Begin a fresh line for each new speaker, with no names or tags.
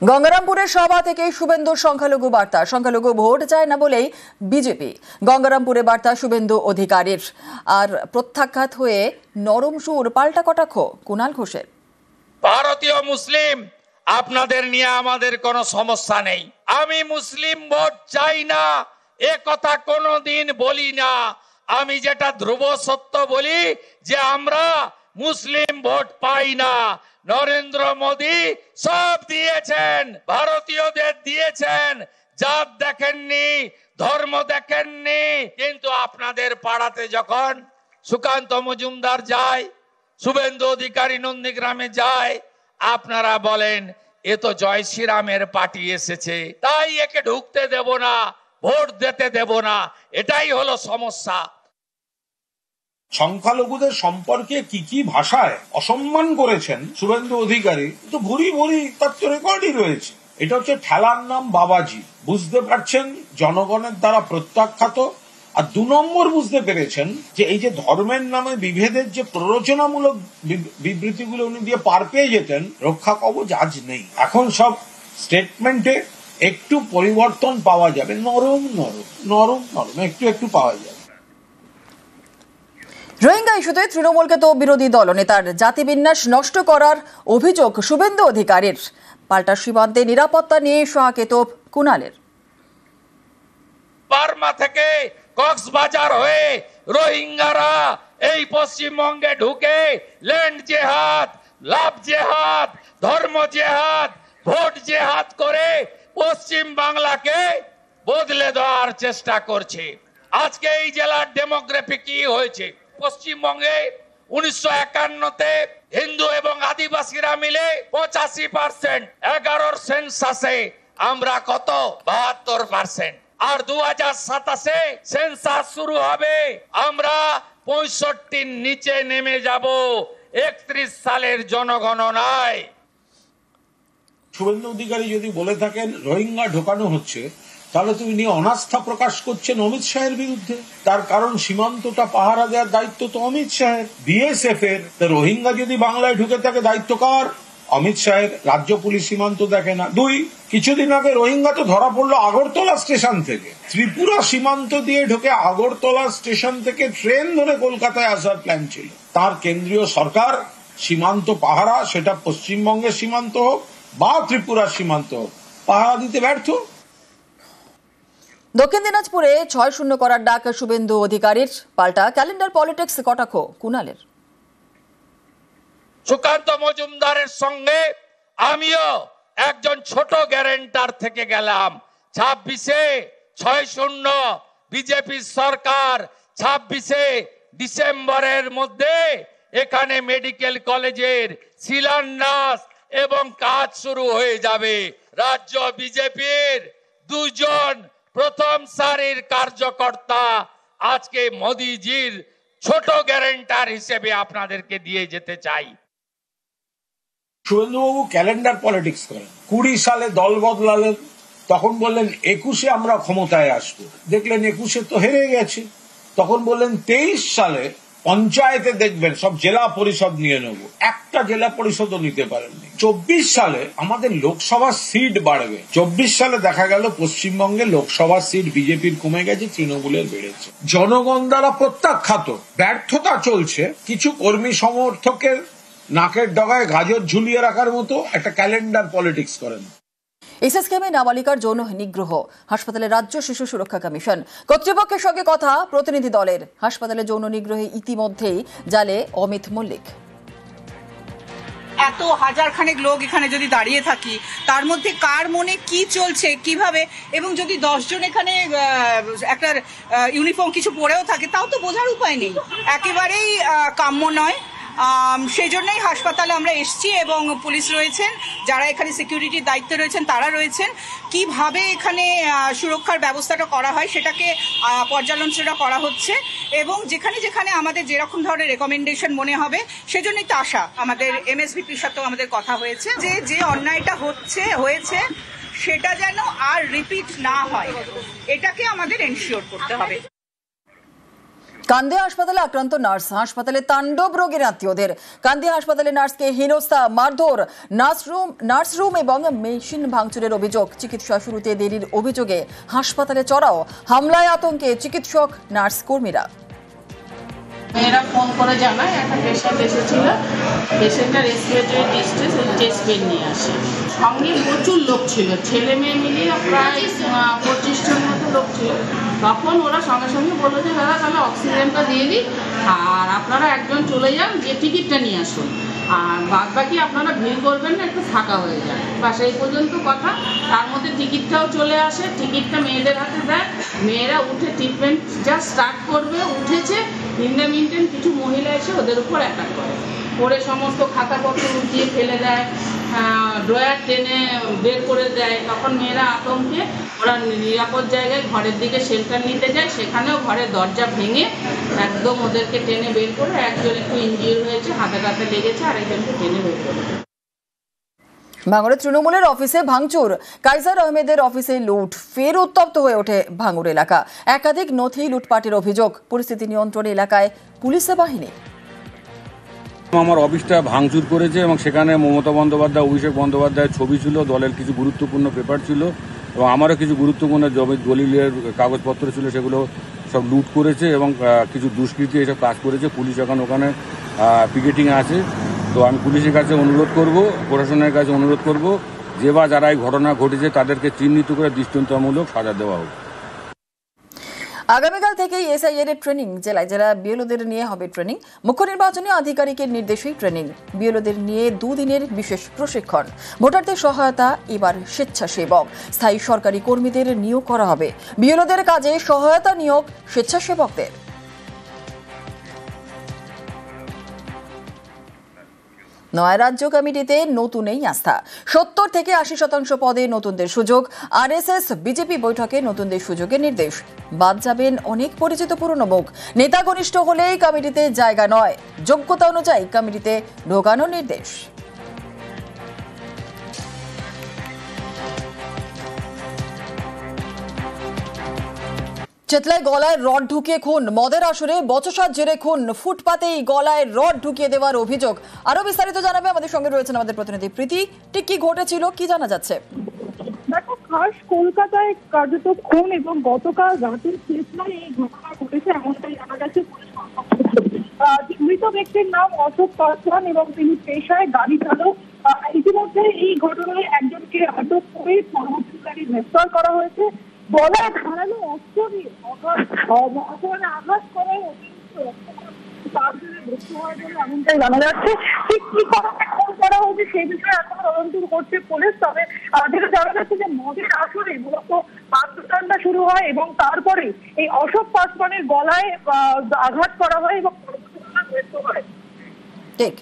গঙ্গারামপুরের সভা থেকে শুভেন্দুর সংখ্যালঘু বার্তা, সংখ্যালঘু ভোট চায় না বলেই বিজেপি। গঙ্গারামপুরে বার্তা শুভেন্দু অধিকারীর, আর প্রত্যাখ্যাত হয়ে নরম সুর পাল্টা কটাক্ষ কুণাল ঘোষের।
ভারতীয় মুসলিম আপনাদের নিয়ে আমাদের কোনো সমস্যা নেই, আমি মুসলিম ভোট চাই না এ কথা কোনোদিন বলি না। আমি যেটা ধ্রুব সত্য বলি যে আমরা মুসলিম ভোট পাই না। নরেন্দ্র মোদী সব দিয়েছেন, ভারতীয়দের দিয়েছেন, জাত দেখেননি, ধর্ম দেখেননি। কিন্তু আপনাদের পাড়াতে যখন সুকান্ত মজুমদার যায়, শুভেন্দু অধিকারী নন্দীগ্রামে যায়, আপনারা বলেন এ তো জয় শ্রীরামের পার্টি এসেছে, তাই একে ঢুকতে দেব না, ভোট দিতে দেব না। এটাই হলো সমস্যা।
সংখ্যালঘুদের সম্পর্কে কি কি ভাষায় অসম্মান করেছেন শুভেন্দু অধিকারী, তো ভুরি ভুরি তার তো রেকর্ডই রয়েছে। এটা হচ্ছে ঠেলার নাম বাবাজি। বুঝতে পারছেন জনগণের দ্বারা প্রত্যাখ্যাত। আর 2 নম্বর বুঝতে পেরেছেন যে এই যে ধর্মের নামে বিভেদের যে প্ররোচনামূলক বিবৃতিগুলো উনি দিয়ে পার পেয়ে যেতেন, রক্ষা কবচ আজ নেই। এখন সব স্টেটমেন্টে একটু পরিবর্তন পাওয়া যাবে, নরম নরম নরম নরম একটু একটু পাওয়া যাবে।
রোহিঙ্গা ইস্যুতে তৃণমূলকে তো বিরোধী দলনেতার জাতিবিন্যাস নষ্ট করার অভিযোগ শুভেন্দু অধিকারীর। পাল্টা সীমান্তে নিরাপত্তা নিয়ে সহাকেতব কুণালের।
বার্মা থেকে কক্সবাজার হয়ে রোহিঙ্গারা এই পশ্চিমবঙ্গে ঢুকে ল্যান্ড জেহাদ, লাভ জেহাদ, ধর্ম জেহাদ, ভোট জেহাদ করে পশ্চিম বাংলাকে বদলে দেওয়ার চেষ্টা করছে। আজকে এই জেলার ডেমোগ্রাফি কি হয়েছে? পশ্চিমবঙ্গে 1951-তে হিন্দু এবং আদিবাসীরা মিলে 85%, 11 সেন্সাসে আমরা কত 72%, আর 2027-এ সেন্সাস শুরু হবে, আমরা 65 নিচে নেমে যাব 31 সালের জনগণনায়।
শুভেন্দু অধিকারী যদি বলে থাকেন রোহিঙ্গা ঢোকানো হচ্ছে, তাহলে তিনি অনাস্থা প্রকাশ করছেন অমিত শাহের বিরুদ্ধে। তার কারণ সীমান্তটা পাহারা দেওয়ার দায়িত্ব তো অমিত শাহের, বিএসএফ এর। রোহিঙ্গা যদি বাংলায় ঢুকে থাকে দায়িত্ব কার? অমিত শাহের। রাজ্য পুলিশ সীমান্ত দেখে না। 2, কিছুদিন আগে রোহিঙ্গা তো ধরা পড়লো আগরতলা স্টেশন থেকে। ত্রিপুরা সীমান্ত দিয়ে ঢুকে আগরতলা স্টেশন থেকে ট্রেন ধরে কলকাতায় আসার প্ল্যান ছিল। তার কেন্দ্রীয় সরকার সীমান্ত পাহারা, সেটা পশ্চিমবঙ্গের সীমান্ত হোক বা ত্রিপুরার সীমান্ত হোক, পাহারা দিতে ব্যর্থ।
দক্ষিণ দিনাজপুরে 6-0 করার ডাক শুভেন্দু অধিকারীর। পাল্টা ক্যালেন্ডার পলিটিক্স কটাক্ষ কুণালের।
সুকান্ত মজুমদারের সঙ্গে আমিও একজন ছোট গ্যারেন্টার থেকে গেলাম। 26-এ 6-0 বিজেপি সরকার 26-এ ডিসেম্বরের মধ্যে এখানে মেডিকেল কলেজের শিলান্যাস এবং কাজ শুরু হয়ে যাবে। রাজ্য বিজেপির 2 জন প্রথম সারির কার্যকর্তা আজকে মোদিজির ছোট গ্যারেন্টার হিসেবে আপনাদেরকে দিয়ে যেতে চাই।
শুভেন্দুবাবু ক্যালেন্ডার পলিটিক্স করেন। 20 সালে দল বদলালেন, তখন বললেন 21-এ আমরা ক্ষমতায় আসবো, দেখলেন 21-এ তো হেরে গেছে। তখন বললেন 23 সালে পঞ্চায়েতে দেখবেন সব জেলা পরিষদ নিয়ে নেব, একটা জেলা পরিষদও নিতে পারেননি। 24 সালে আমাদের লোকসভার সিট বাড়বে। 24 সালে দেখা গেল পশ্চিমবঙ্গে লোকসভার সিট বিজেপির কমে গেছে, তৃণমূলের বেড়েছে। জনগণ দ্বারা প্রত্যাখ্যাত, ব্যর্থতা চলছে। কিছু কর্মী সমর্থকের নাকের ডগায় গাজর ঝুলিয়ে রাখার মতো একটা ক্যালেন্ডার পলিটিক্স করেন।
এসএসকেএমে নাবালিকার যৌন নিগ্রহ, হাসপাতালে রাজ্য শিশু সুরক্ষা কমিশন কর্তৃপক্ষের সঙ্গে কথা প্রতিনিধি দলের। হাসপাতালে যৌন নিগ্রহে ইতিমধ্যেই জালে অমিত মল্লিক।
এত হাজারখানেক লোক এখানে যদি দাঁড়িয়ে থাকি, তার মধ্যে কার মনে কি চলছে কিভাবে, এবং যদি 10 জন এখানে একটা ইউনিফর্ম কিছু পরেও থাকে, তাও তো বোঝার উপায় নেই। একেবারেই কাম্য নয়। সেই জন্যই হাসপাতালে আমরা এসছি এবং পুলিশ রয়েছেন, যারা এখানে সিকিউরিটির দায়িত্বে রয়েছেন তারা রয়েছেন। কিভাবে এখানে সুরক্ষার ব্যবস্থাটা করা হয় সেটাকে পর্যালোচনা করা হচ্ছে, এবং যেখানে যেখানে আমাদের যেরকম ধরনের রেকমেন্ডেশন মনে হবে সেজন্যই তো আশা। আমাদের এমএসভিপির সাথেও আমাদের কথা হয়েছে যে অন্যায়টা হয়েছে সেটা যেন আর রিপিট না হয়, এটাকে আমাদের এনশিওর করতে হবে।
কান্দি হাসপাতালে আক্রান্ত নার্স, হাসপাতালে তাণ্ডব রোগীর আত্মীয়দের। কান্দি হাসপাতালে নার্সকে হেনস্থা, মারধর, নার্সরুম এবং মেশিন ভাঙচুরের অভিযোগ। চিকিৎসা শুরুতে দেরির অভিযোগে হাসপাতালে চড়াও, হামলায় আতঙ্কে চিকিৎসক, নার্স কর্মীরা।
মেয়েরা ফোন করে জানায় একটা পেশেন্ট এসেছিল, পেশেন্টের রেসপিরেটরি ডিস্ট্রেস, চেস্ট পেন নিয়ে আসে। সঙ্গে প্রচুর লোক ছিল, ছেলে মেয়ে মিলিয়ে প্রায় 25 জন মতো লোক ছিল। তখন ওরা সঙ্গে সঙ্গে বললো যে দাদা তাহলে অক্সিজেনটা দিয়ে দিই, আর আপনারা একজন চলে যান, যে টিকিটটা নিয়ে আসুন, আর বাদ বাকি আপনারা ভিড় করবেন না, একটু ফাঁকা হয়ে যায়। বা সেই পর্যন্ত কথা। তার মধ্যে টিকিটটাও চলে আসে, টিকিটটা মেয়েদের হাতে দেয়, মেয়েরা উঠে ট্রিটমেন্ট জাস্ট স্টার্ট করবে, উঠেছে, ইন্ডামিন্টেন কিছু মহিলা এসে ওদের উপর অ্যাটাক করে সমস্ত খাতাপত্র উঠিয়ে ফেলে দেয়, ড্রয়ার টেনে বের করে দেয়। তখন মেয়েরা আতঙ্কে ওরা নিরাপদ জায়গায় ঘরের দিকে শেল্টার নিতে যায়, সেখানেও ঘরের দরজা ভেঙে একদম ওদেরকে টেনে বের করে, একজন একটু ইনজিওর হয়েছে, হাতে কাতে লেগেছে, আর একজনকে টেনে বের করে।
ভাঙড়ে তৃণমূলের অফিসে ভাঙচুর, কাইসার আহমেদের অফিসে লুট, ফের উত্তপ্ত হয়ে ওঠে ভাঙড় এলাকা। একাধিক নথি লুটপাটের অভিযোগ, পরিস্থিতি নিয়ন্ত্রণে এলাকায় পুলিশ বাহিনী।
আমার অফিসটা ভাঙচুর করেছে এবং সেখানে মমতা বন্দ্যোপাধ্যায়, অভিষেক বন্দ্যোপাধ্যায়ের ছবি ছিল, দলের কিছু গুরুত্বপূর্ণ পেপার ছিল এবং আমারও কিছু গুরুত্বপূর্ণ দলিলের কাগজপত্র ছিল, সেগুলো সব লুট করেছে এবং কিছু দুষ্কৃতী এসব কাজ করেছে। পুলিশ এখন ওখানে পিকেটিংয়ে আছে। তো আমি পুলিশের কাছে অনুরোধ করব, প্রশাসনের কাছে অনুরোধ করব, যে বা যারা এই ঘটনা ঘটেছে তাদেরকে চিহ্নিত করে দৃষ্টান্তমূলক সাজা দেওয়া হোক।
আগামীকাল থেকেই এসআইআর এর ট্রেনিং, জেলায় জেলা বিএলওদের নিয়ে হবে ট্রেনিং। মুখ্য নির্বাচনী আধিকারিকের নির্দেশেই ট্রেনিং, বিএলওদের নিয়ে 2 দিনের বিশেষ প্রশিক্ষণ। ভোটারদের সহায়তা, এবার স্বেচ্ছাসেবক, স্থায়ী সরকারি কর্মীদের নিয়োগ করা হবে। বিএলওদের কাজে সহায়তা, নিয়োগ স্বেচ্ছাসেবকদের। নয় রাজ্য কমিটিতে নতুন এই আস্থা, 70 থেকে 80% পদে নতুনদের সুযোগ। আরএসএস বিজেপি বৈঠকে নতুনদের সুযোগের নির্দেশ। বাদ যাবেন অনেক পরিচিত পুরনো মুখ। নেতা ঘনিষ্ঠ হলেই কমিটিতে জায়গা নয়, যোগ্যতা অনুযায়ী কমিটিতে ঢোকানোর নির্দেশ। চেতলায় গলায় রড ঢুকিয়ে খুন, মদের আসরে বচসার জেরে খুন, ফুটপাতেই গলায় রড ঢুকিয়ে দেওয়ার অভিযোগ। আরো বিস্তারিত জানাবে আমাদের সঙ্গে রয়েছেন আমাদের প্রতিনিধি প্রীতি। ঠিক কি ঘটেছিল, কি জানা যাচ্ছে?
দেখো, খাস কলকাতায় কার্যত খুন এবং গতকাল রাতের চেতলায় এই ঘটনা ঘটেছে, এমনটাই জানা গেছে। মৃত ব্যক্তির নাম অশোক পাসওয়ান এবং তিনি পেশায় গাড়ি চালক। ইতিমধ্যে এই ঘটনায় একজনকে আটক করে পরবর্তীকালে গ্রেফতার করা হয়েছে। গলায় ধারালো অস্ত্র দিয়ে আঘাত করে এমনটাই জানা যাচ্ছে। ঠিক কি কারণে খুন করা হয়েছে সেই বিষয়ে এখনো তদন্ত করছে পুলিশ। তবে যেটা জানা যাচ্ছে যে মদের আসরে মূলত বাদ্যযন্ত্র শুরু হয় এবং তারপরে এই অশোক পাসওয়ানের গলায় আঘাত করা হয় এবং মৃত্যু হয়।
ঠিক।